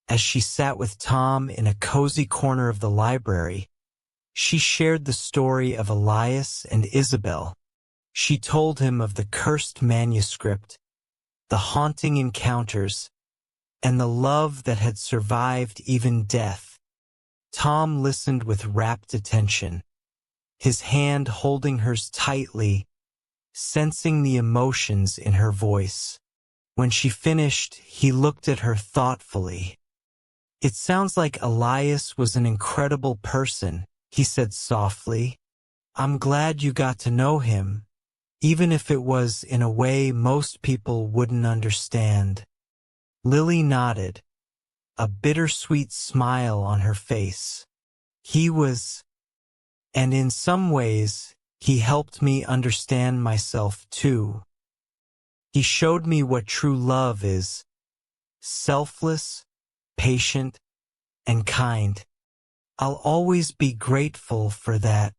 as she sat with Tom in a cozy corner of the library, she shared the story of Elias and Isabel. She told him of the cursed manuscript, the haunting encounters, and the love that had survived even death. Tom listened with rapt attention, his hand holding hers tightly, sensing the emotions in her voice. When she finished, he looked at her thoughtfully. "It sounds like Elias was an incredible person," he said softly. "I'm glad you got to know him, even if it was in a way most people wouldn't understand." Lily nodded, a bittersweet smile on her face. "He was, and in some ways, he helped me understand myself too. He showed me what true love is, selfless, patient, and kind. I'll always be grateful for that."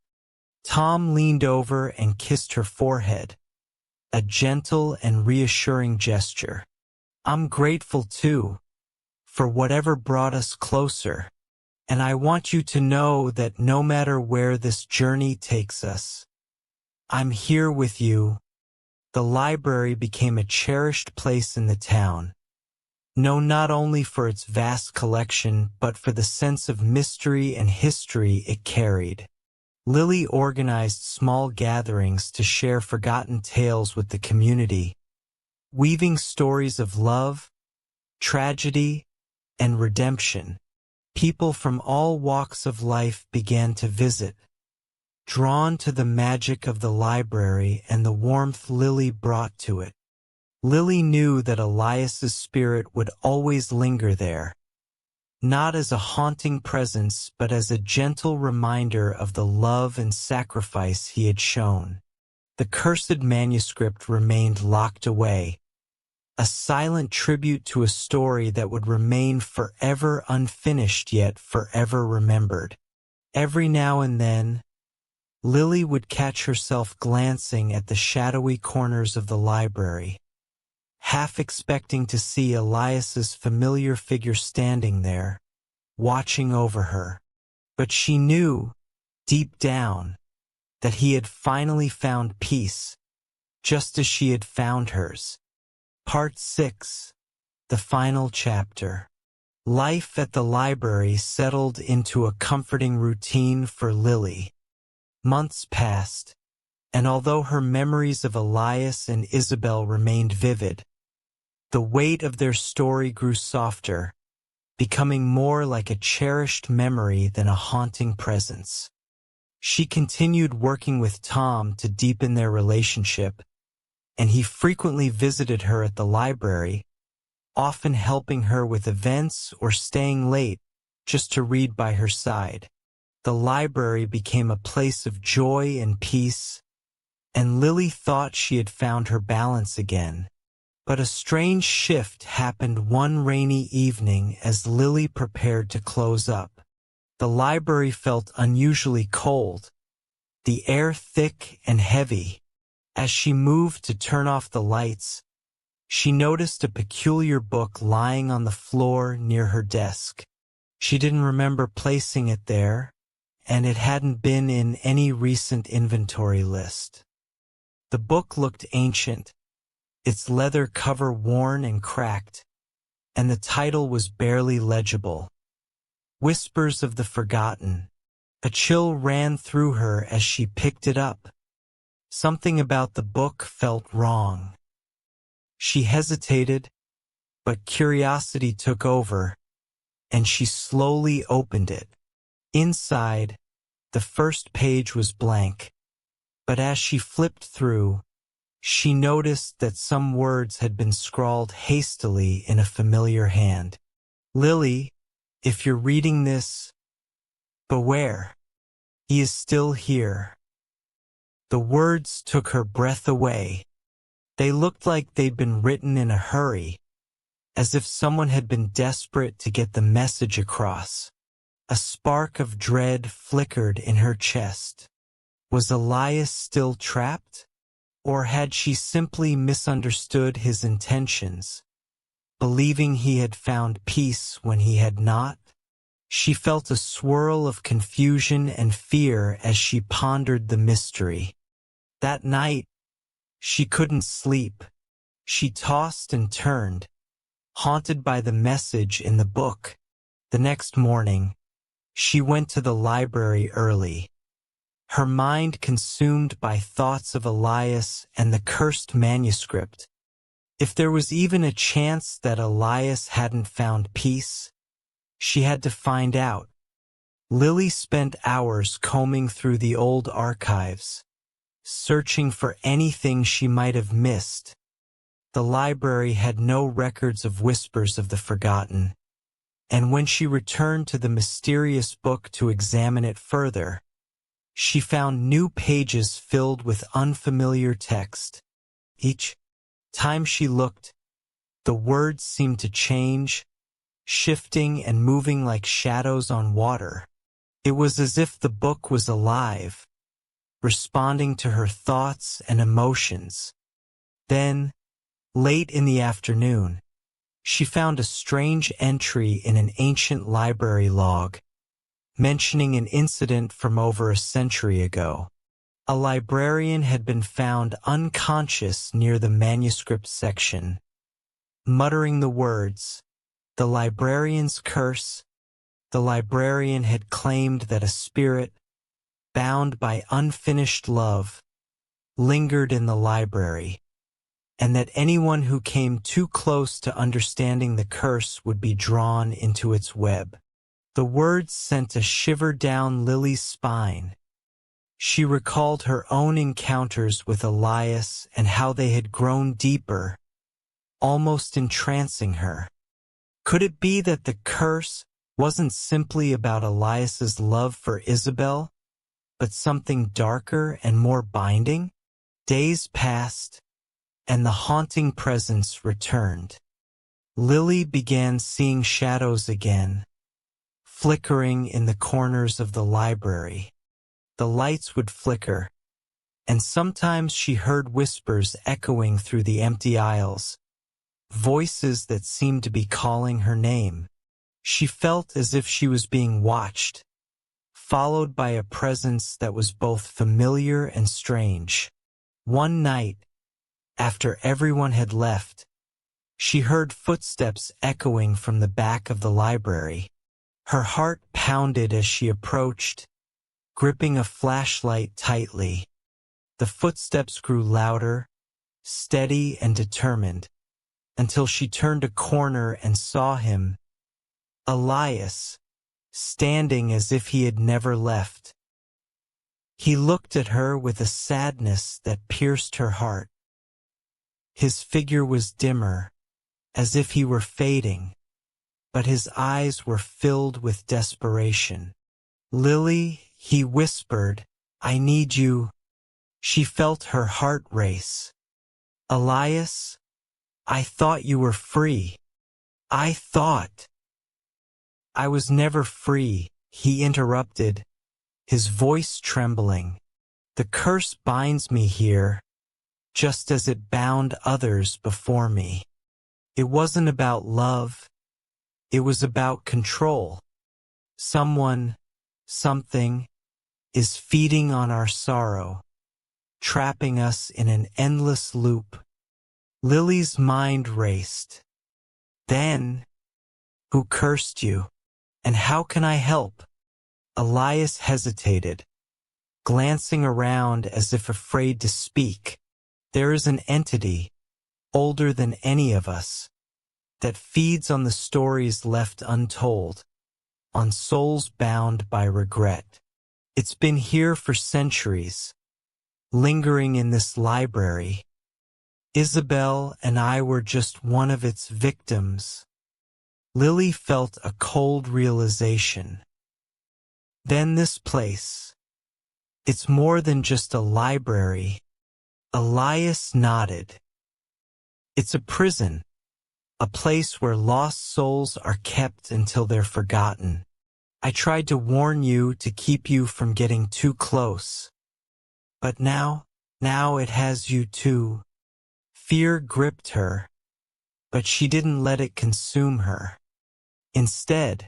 Tom leaned over and kissed her forehead, a gentle and reassuring gesture. "I'm grateful too, for whatever brought us closer, and I want you to know that no matter where this journey takes us, I'm here with you." The library became a cherished place in the town, known not only for its vast collection but for the sense of mystery and history it carried. Lily organized small gatherings to share forgotten tales with the community, weaving stories of love, tragedy, and redemption. People from all walks of life began to visit, drawn to the magic of the library and the warmth Lily brought to it. Lily knew that Elias's spirit would always linger there, not as a haunting presence but as a gentle reminder of the love and sacrifice he had shown. The cursed manuscript remained locked away, a silent tribute to a story that would remain forever unfinished yet forever remembered. Every now and then, Lily would catch herself glancing at the shadowy corners of the library, half expecting to see Elias's familiar figure standing there, watching over her. But she knew, deep down, that he had finally found peace, just as she had found hers. Part 6. The final chapter. Life at the library settled into a comforting routine for Lily. Months passed, and although her memories of Elias and Isabel remained vivid, the weight of their story grew softer, becoming more like a cherished memory than a haunting presence. She continued working with Tom to deepen their relationship, and he frequently visited her at the library, often helping her with events or staying late just to read by her side. The library became a place of joy and peace, and Lily thought she had found her balance again. But a strange shift happened one rainy evening as Lily prepared to close up. The library felt unusually cold, the air thick and heavy. As she moved to turn off the lights, she noticed a peculiar book lying on the floor near her desk. She didn't remember placing it there, and it hadn't been in any recent inventory list. The book looked ancient, its leather cover worn and cracked, and the title was barely legible. Whispers of the Forgotten. A chill ran through her as she picked it up. Something about the book felt wrong. She hesitated, but curiosity took over, and she slowly opened it. Inside, the first page was blank, but as she flipped through, she noticed that some words had been scrawled hastily in a familiar hand. "Lily, if you're reading this, beware. He is still here." The words took her breath away. They looked like they'd been written in a hurry, as if someone had been desperate to get the message across. A spark of dread flickered in her chest. Was Elias still trapped? Or had she simply misunderstood his intentions, believing he had found peace when he had not? She felt a swirl of confusion and fear as she pondered the mystery. That night, she couldn't sleep. She tossed and turned, haunted by the message in the book. The next morning, she went to the library early, her mind consumed by thoughts of Elias and the cursed manuscript. If there was even a chance that Elias hadn't found peace, she had to find out. Lily spent hours combing through the old archives, searching for anything she might have missed. The library had no records of Whispers of the Forgotten, and when she returned to the mysterious book to examine it further, she found new pages filled with unfamiliar text. Each time she looked, the words seemed to change, shifting and moving like shadows on water. It was as if the book was alive, responding to her thoughts and emotions. Then, late in the afternoon, she found a strange entry in an ancient library log, mentioning an incident from over a century ago. A librarian had been found unconscious near the manuscript section. Muttering the words, "The librarian's curse," the librarian had claimed that a spirit, bound by unfinished love, lingered in the library, and that anyone who came too close to understanding the curse would be drawn into its web. The words sent a shiver down Lily's spine. She recalled her own encounters with Elias and how they had grown deeper, almost entrancing her. Could it be that the curse wasn't simply about Elias's love for Isabel, but something darker and more binding? Days passed, and the haunting presence returned. Lily began seeing shadows again, flickering in the corners of the library. The lights would flicker, and sometimes she heard whispers echoing through the empty aisles, voices that seemed to be calling her name. She felt as if she was being watched, followed by a presence that was both familiar and strange. One night, after everyone had left, she heard footsteps echoing from the back of the library. Her heart pounded as she approached, gripping a flashlight tightly. The footsteps grew louder, steady and determined, until she turned a corner and saw him, Elias, standing as if he had never left. He looked at her with a sadness that pierced her heart. His figure was dimmer, as if he were fading, but his eyes were filled with desperation. "Lily," he whispered, "I need you." She felt her heart race. "Elias, I thought you were free. I thought." "I was never free," he interrupted, his voice trembling. "The curse binds me here, just as it bound others before me. It wasn't about love. It was about control. Someone, something, is feeding on our sorrow, trapping us in an endless loop." Lily's mind raced. "Then, who cursed you? And how can I help?" Elias hesitated, glancing around as if afraid to speak. There is an entity, older than any of us, that feeds on the stories left untold, on souls bound by regret. It's been here for centuries, lingering in this library. Isabel and I were just one of its victims. Lily felt a cold realization. Then this place. It's more than just a library. Elias nodded. It's a prison, a place where lost souls are kept until they're forgotten. I tried to warn you to keep you from getting too close. But now it has you too. Fear gripped her, but she didn't let it consume her. Instead,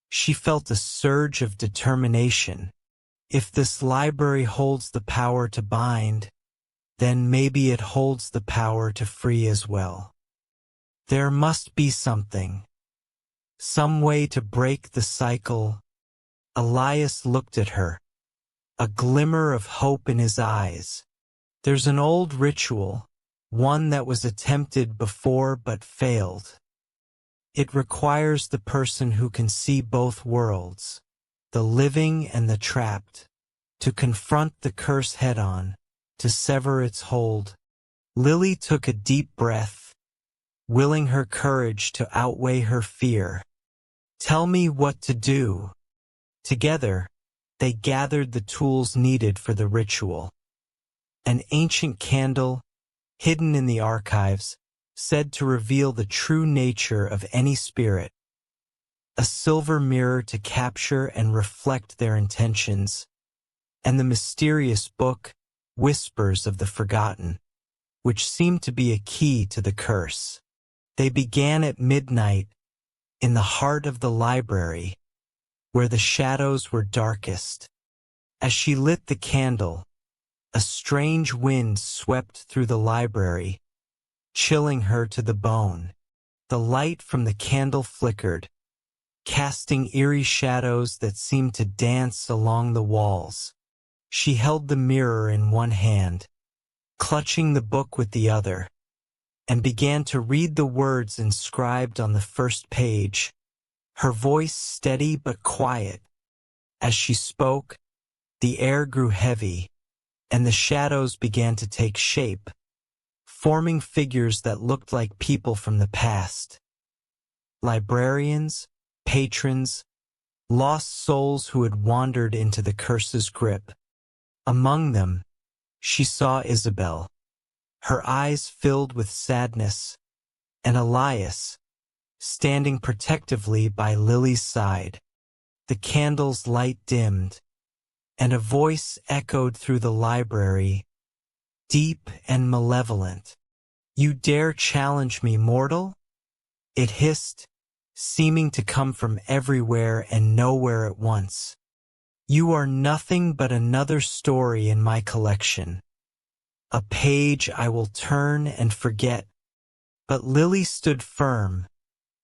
she felt a surge of determination. If this library holds the power to bind, then maybe it holds the power to free as well. There must be something. Some way to break the cycle. Elias looked at her, a glimmer of hope in his eyes. There's an old ritual, one that was attempted before but failed. It requires the person who can see both worlds, the living and the trapped, to confront the curse head-on, to sever its hold. Lily took a deep breath, willing her courage to outweigh her fear. Tell me what to do. Together, they gathered the tools needed for the ritual. An ancient candle, hidden in the archives, said to reveal the true nature of any spirit. A silver mirror to capture and reflect their intentions. And the mysterious book, Whispers of the Forgotten, which seemed to be a key to the curse. They began at midnight, in the heart of the library, where the shadows were darkest. As she lit the candle, a strange wind swept through the library, chilling her to the bone. The light from the candle flickered, casting eerie shadows that seemed to dance along the walls. She held the mirror in one hand, clutching the book with the other, and began to read the words inscribed on the first page, her voice steady but quiet. As she spoke, the air grew heavy, and the shadows began to take shape, forming figures that looked like people from the past. Librarians, patrons, lost souls who had wandered into the curse's grip. Among them, she saw Isabel, her eyes filled with sadness, and Elias, standing protectively by Lily's side. The candle's light dimmed, and a voice echoed through the library, deep and malevolent. "You dare challenge me, mortal?" It hissed, seeming to come from everywhere and nowhere at once. "You are nothing but another story in my collection. A page I will turn and forget." But Lily stood firm,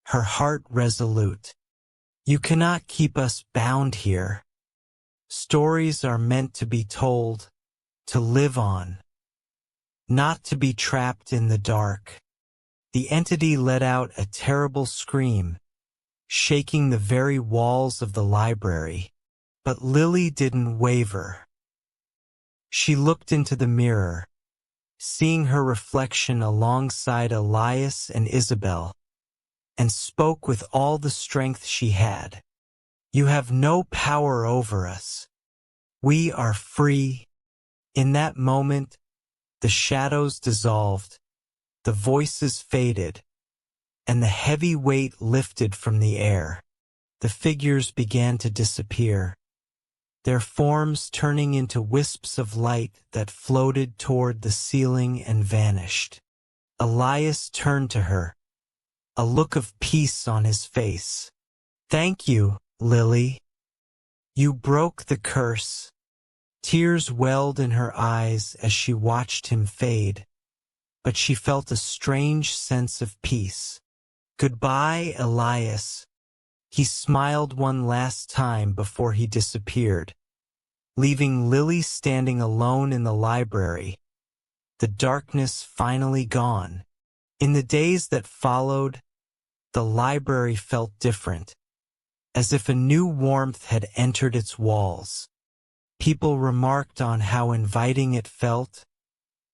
her heart resolute. "You cannot keep us bound here. Stories are meant to be told, to live on, not to be trapped in the dark." The entity let out a terrible scream, shaking the very walls of the library. But Lily didn't waver. She looked into the mirror, seeing her reflection alongside Elias and Isabel, and spoke with all the strength she had. "You have no power over us. We are free." In that moment, the shadows dissolved, the voices faded, and the heavy weight lifted from the air. The figures began to disappear, their forms turning into wisps of light that floated toward the ceiling and vanished. Elias turned to her, a look of peace on his face. "Thank you, Lily. You broke the curse." Tears welled in her eyes as she watched him fade, but she felt a strange sense of peace. "Goodbye, Elias." He smiled one last time before he disappeared, leaving Lily standing alone in the library, the darkness finally gone. In the days that followed, the library felt different, as if a new warmth had entered its walls. People remarked on how inviting it felt,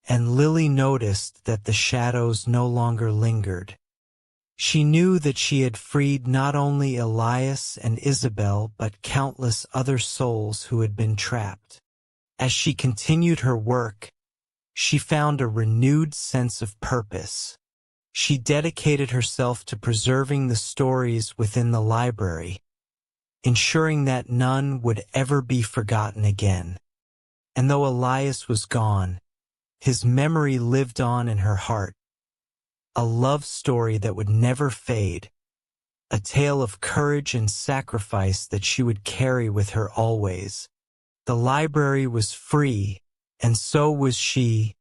and Lily noticed that the shadows no longer lingered. She knew that she had freed not only Elias and Isabel but countless other souls who had been trapped. As she continued her work, she found a renewed sense of purpose. She dedicated herself to preserving the stories within the library, ensuring that none would ever be forgotten again. And though Elias was gone, his memory lived on in her heart, a love story that would never fade, a tale of courage and sacrifice that she would carry with her always. The library was free, and so was she,